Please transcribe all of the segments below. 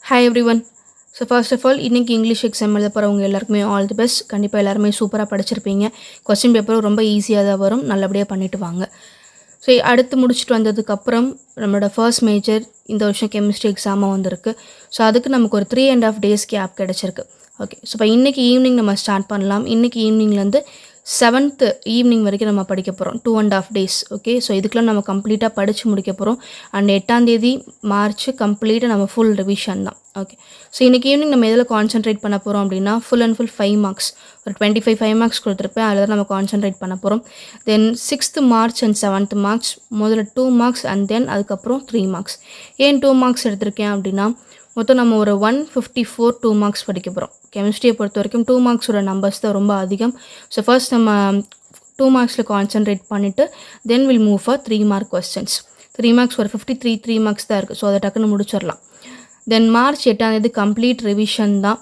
Hi everyone. So first of all இன்றைக்கி English exam எழுத போகிறவங்க எல்லாருக்குமே ஆல் தி பெஸ்ட். கண்டிப்பாக எல்லாருமே சூப்பராக படிச்சிருப்பீங்க. கொஸ்டின் பேப்பரும் ரொம்ப ஈஸியாக தான் வரும். நல்லபடியாக பண்ணிவிட்டு வாங்க. ஸோ அடுத்து முடிச்சுட்டு வந்ததுக்கப்புறம் நம்மளோட ஃபர்ஸ்ட் மேஜர் இந்த வருஷம் கெமிஸ்ட்ரி எக்ஸாமாக வந்திருக்கு. ஸோ அதுக்கு நமக்கு ஒரு 3.5 days கேப் கிடச்சிருக்கு. ஓகே, ஸோ இப்போ இன்றைக்கி ஈவினிங் நம்ம ஸ்டார்ட் பண்ணலாம். இன்றைக்கி ஈவினிங்லேருந்து 7th ஈவினிங் வரைக்கும் நம்ம படிக்க போகிறோம். 2.5 days. ஓகே, ஸோ இதுக்கெலாம் நம்ம கம்ப்ளீட்டாக படித்து முடிக்க போகிறோம். அண்ட் 8 மார்ச் கம்ப்ளீட்டாக நம்ம ஃபுல் ரிவிஷன் தான். ஓகே, ஸோ இன்றைக்கி ஈவினிங் நம்ம எதில் கான்சென்ட்ரேட் பண்ண போகிறோம் அப்படின்னா ஃபுல் அண்ட் ஃபுல் 5 marks, ஒரு 25 5 marks கொடுத்துருப்பேன். அதில் தான் நம்ம கான்சென்ட்ரேட் பண்ண போகிறோம். தென் 6th March and 7th March முதல்ல 2 marks அண்ட் தென் அதுக்கப்புறம் 3 marks. ஏன் 2 marks எடுத்திருக்கேன் அப்படின்னா மொத்தம் நம்ம ஒரு 154 2 marks படிக்க போகிறோம். கெமிஸ்ட்ரியை பொறுத்த வரைக்கும் 2 marksோட நம்பர்ஸ் தான் ரொம்ப அதிகம். ஸோ ஃபர்ஸ்ட் நம்ம 2 marksல கான்சென்ட்ரேட் பண்ணிவிட்டு then will move for 3 mark questions. 3 marks ஒரு 53 3 marks தான் இருக்குது. ஸோ அதை டக்குன்னு முடிச்சிடலாம். தென் மார்ச் 8 கம்ப்ளீட் ரிவிஷன் தான்.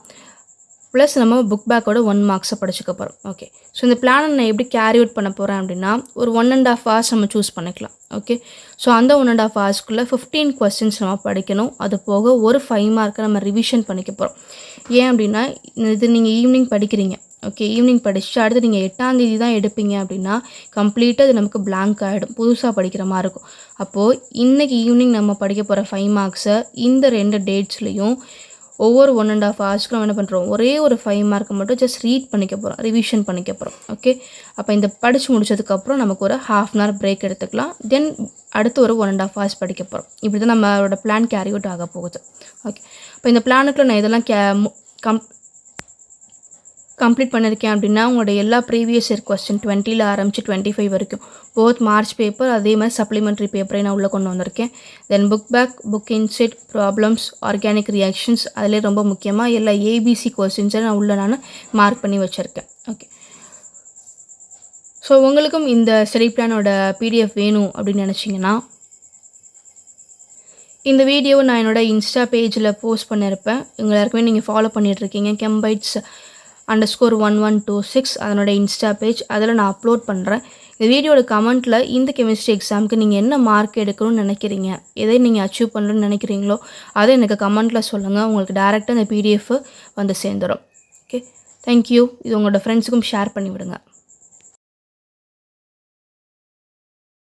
ப்ளஸ் நம்ம புக் பேக்கோட 1 marks படிச்சுக்க போகிறோம். ஓகே, ஸோ இந்த பிளானை நான் எப்படி கேரி அவுட் பண்ண போகிறேன் அப்படின்னா ஒரு 1.5 hours நம்ம சூஸ் பண்ணிக்கலாம். ஓகே, ஸோ அந்த 1.5 hoursக்குள்ளே 15 questions நம்ம படிக்கணும். அது போக ஒரு 5 mark நம்ம ரிவிஷன் பண்ணிக்க போகிறோம். ஏன் அப்படின்னா இது நீங்கள் ஈவினிங் படிக்கிறீங்க. ஓகே, ஈவினிங் படிச்சுட்டு அடுத்து நீங்கள் 8 தான் எடுப்பீங்க அப்படின்னா கம்ப்ளீட்டாக இது நமக்கு blank ஆகிடும். புதுசாக படிக்கிற மாதிரி இருக்கும். அப்போது இன்றைக்கி ஈவினிங் நம்ம படிக்க போகிற 5 marksஸை இந்த 2 டேட்ஸ்லையும் ஒவ்வொரு 1.5 hoursக்கு நம்ம என்ன பண்ணுறோம், ஒரே ஒரு 5 mark மட்டும் ஜஸ்ட் ரீட் பண்ணிக்க போகிறோம், ரிவிஷன் பண்ணிக்க போகிறோம். ஓகே, அப்போ இந்த படித்து முடிச்சதுக்கப்புறம் நமக்கு ஒரு 1/2 hour பிரேக் எடுத்துக்கலாம். தென் அடுத்து ஒரு 1.5 hours படிக்க போகிறோம். இப்படி தான் நம்மளோட பிளான் கேரி அவுட் ஆக போகுது. ஓகே, இப்போ இந்த பிளானுக்குள்ள நான் இதெல்லாம் கம்ப்ளீட் பண்ணியிருக்கேன் அப்படின்னா உங்களோட எல்லா ப்ரீவியஸ் இயர் கொஸ்டின் 20ல் ஆரம்பித்து 25 வரைக்கும் போத் மார்ச் பேப்பர் அதே மாதிரி சப்ளிமெண்ட்ரி பேப்பரையும் நான் உள்ளே கொண்டு வந்திருக்கேன். Then book back, book inside, problems, organic reactions, அதிலே ரொம்ப முக்கியமாக எல்லா ஏபிசி கொஸ்டின்ஸை நான் மார்க் பண்ணி வச்சுருக்கேன். ஓகே, ஸோ உங்களுக்கும் இந்த ஸ்டடி பிளானோட பிடிஎஃப் வேணும் அப்படின்னு நினச்சிங்கன்னா இந்த வீடியோவை நான் என்னோடய இன்ஸ்டா பேஜில் போஸ்ட் பண்ணியிருப்பேன். எல்லாருக்குமே நீங்கள் ஃபாலோ பண்ணிகிட்ருக்கீங்க. chembytes_1126 அதனோட இன்ஸ்டா பேஜ், அதில் நான் அப்லோட் பண்ணுறேன். இந்த வீடியோட கமெண்ட்டில் இந்த கெமிஸ்ட்ரி எக்ஸாமுக்கு நீங்கள் என்ன மார்க் எடுக்கணும்னு நினைக்கிறீங்க, எதை நீங்கள் அச்சீவ் பண்ணணும்னு நினைக்கிறீங்களோ அதை எனக்கு கமெண்ட்டில் சொல்லுங்கள். உங்களுக்கு டேரெக்டாக இந்த பிடிஎஃப் வந்து சேர்ந்துடும். Okay, thank you. இது உங்களோட ஃப்ரெண்ட்ஸுக்கும் ஷேர் பண்ணிவிடுங்க.